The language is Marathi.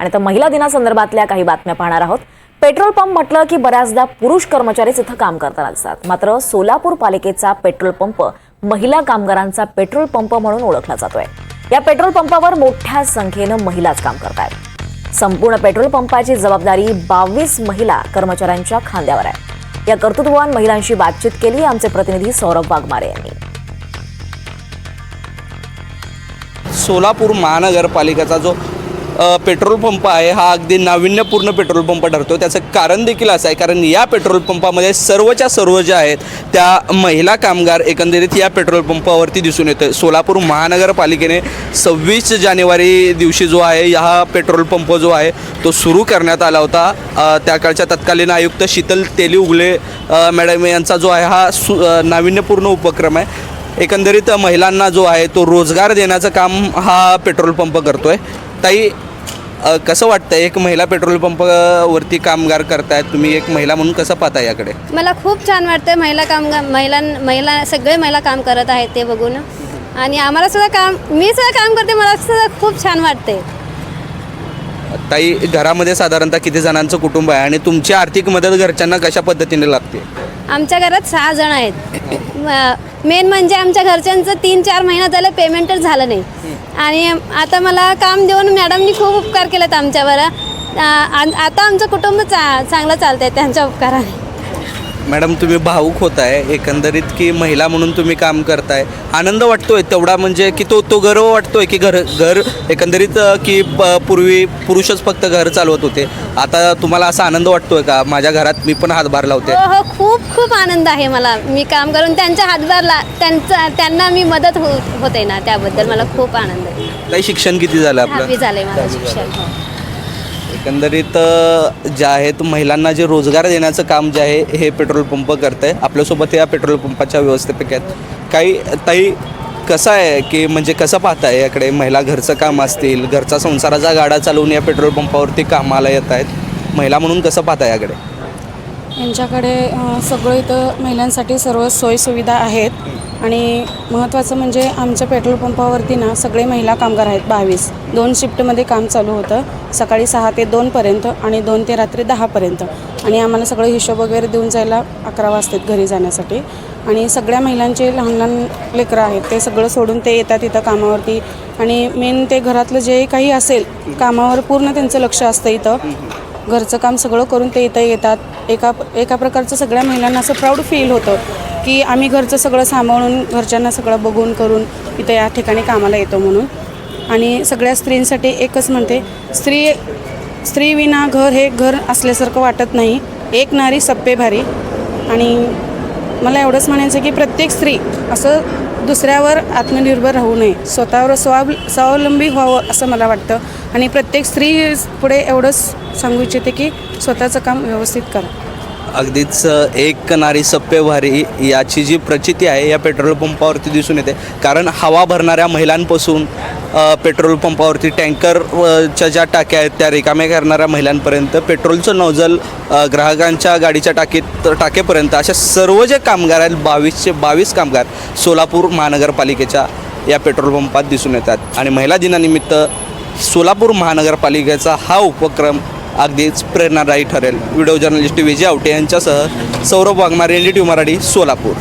आणि तर महिला दिनासंदर्भातल्या काही बातम्या पाहणार आहोत। पेट्रोल पंप म्हटलं की बऱ्याचदा पुरुष कर्मचारीच इथं काम करताना दिसतात, मात्र सोलापूर पालिकेचा पेट्रोल पंप महिला कामगारांचा पेट्रोल पंप म्हणून ओळखला जातोय। या पेट्रोल पंपावर मोठ्या संख्येनं महिलाच काम करतात। संपूर्ण पेट्रोल पंपाची जबाबदारी 22 महिला कर्मचाऱ्यांच्या खांद्यावर आहे। या कर्तृत्ववान महिलांशी बातचीत केली आमचे प्रतिनिधी सौरभ वाघमारे यांनी। सोलापूर महानगरपालिकेचा जो पेट्रोल पंप आहे हा अगदी नाविन्यपूर्ण पेट्रोल पंप ठरतो। त्याचं कारण देखील असं आहे, कारण या पेट्रोल पंपामध्ये सर्वच्या सर्व ज्या आहेत त्या महिला कामगार एकंदरीत या पेट्रोल पंपावरती दिसून येतं। सोलापूर महानगरपालिकेने 26 जानेवारी दिवशी जो आहे हा पेट्रोल पंप जो आहे तो सुरू करण्यात आला होता। त्या काळच्या तत्कालीन आयुक्त शीतल तेली उगले मॅडम यांचा जो आहे हा नाविन्यपूर्ण उपक्रम आहे। एकंदरीत महिलांना जो आहे तो रोजगार देण्याचं काम हा पेट्रोल पंप करतोय। ताई, कसं वाटतं एक महिला पेट्रोल पंपावरती कामगार करतायत, तुम्ही एक महिला म्हणून कसं पाहता याकडे? मला खूप छान वाटतं, महिला सगळे महिला काम करत आहेत ते बघून, आणि आम्हाला सुद्धा मी सुद्धा काम करते, मला सुद्धा खूप छान वाटते। ताई, घरामध्ये साधारणतः किती जणांचं कुटुंब आहे आणि तुमची आर्थिक मदत घरच्यांना कशा पद्धतीने लागते? आमच्या घरात 6 जण आहेत। मेन म्हणजे आमच्या घरच्यांचं 3-4 महिना झालं पेमेंटच झालं नाही, आणि आता मला काम देऊन मॅडमनी खूप उपकार केलेत आमच्यावर। आता आमचं कुटुंब चांगलं चालतं आहे त्यांच्या उपकाराने। मॅडम, तुम्ही भावूक होत आहे एकंदरीत की महिला म्हणून तुम्ही काम करताय, आनंद वाटतोय तेवढा, म्हणजे की तो गर्व वाटतोय की घर एकंदरीत की पूर्वी पुरुषच फक्त घर चालवत होते, आता तुम्हाला असा आनंद वाटतोय का माझ्या घरात मी पण हातभार लावते? हो, खूप खूप आनंद आहे मला। मी काम करून त्यांच्या हातभार त्यांना मी मदत होते ना, त्याबद्दल मला खूप आनंद आहे। ताई, शिक्षण किती झालं आपलं? 10वी झालंय माझं शिक्षण। एकंदरीत ज्या आहेत महिलांना जे रोजगार देण्याचं काम जे आहे हे पेट्रोल पंप करत आहे। आपल्यासोबत या पेट्रोल पंपाच्या व्यवस्थापक आहेत काही। ताई, कसं आहे की म्हणजे कसं पाहताय याकडे? महिला घरचं काम असतील, घरचा संसाराचा गाडा चालवून या पेट्रोल पंपावरती कामाला येत आहेत, महिला म्हणून कसं पाहताय याकडे? यांच्याकडे सगळं इथं महिलांसाठी सर्व सोयीसुविधा आहेत, आणि महत्त्वाचं म्हणजे आमच्या पेट्रोल पंपावरती ना सगळे महिला कामगार आहेत। 22 2 शिफ्टमध्ये काम चालू होतं, सकाळी 6 ते 2 पर्यंत आणि 2 ते रात्री 10 पर्यंत, आणि आम्हाला सगळं हिशोब वगैरे देऊन जायला 11 वाजतात घरी जाण्यासाठी। आणि सगळ्या महिलांचे लहान लहान लेकरं आहेत, ते सगळं सोडून ते येतात इथं कामावरती, आणि मेन ते घरातलं जे काही असेल कामावर पूर्ण त्यांचं लक्ष असतं इथं। घरचं काम सगळं करून ते इथं येतात। एका प्रकारचं सगळ्या महिलांना असं प्राऊड फील होतं की आम्ही घरचं सगळं सांभाळून, घरच्यांना सगळं बघून करून इथं या ठिकाणी कामाला येतो म्हणून। आणि सगळ्या स्त्रींसाठी एकच म्हणते, स्त्री विना घर हे घर असल्यासारखं वाटत नाही, एक नारी सप्पे भारी। आणि मला एवढंच म्हणायचं की प्रत्येक स्त्री असं दुसऱ्यावर आत्मनिर्भर राहू नये, स्वतःवर स्वावलंबी व्हावं असं मला वाटतं। आणि प्रत्येक स्त्री पुढे एवढंच सांगू इच्छिते की स्वतःचं काम व्यवस्थित करा। अगदीच एक नारी सप्पे भारी याची जी प्रचिती आहे या पेट्रोल पंपावरती दिसून येते, कारण हवा भरणाऱ्या महिलांपासून पेट्रोल पंपावरती टँकरच्या ज्या टाक्या आहेत त्या रिकाम्या करणाऱ्या महिलांपर्यंत, पेट्रोलचं नोझल ग्राहकांच्या गाडीच्या टाकेपर्यंत, अशा सर्व जे कामगार आहेत 22चे 22 कामगार सोलापूर महानगरपालिकेच्या या पेट्रोल पंपात दिसून येतात। आणि महिला दिनानिमित्त सोलापूर महानगरपालिकेचा हा उपक्रम अगदीच प्रेरणादायी ठरेल। व्हिडिओ जर्नलिस्ट विजय आवटे यांच्यासह सौरभ वाघमारे, NDTV मराठी, सोलापूर।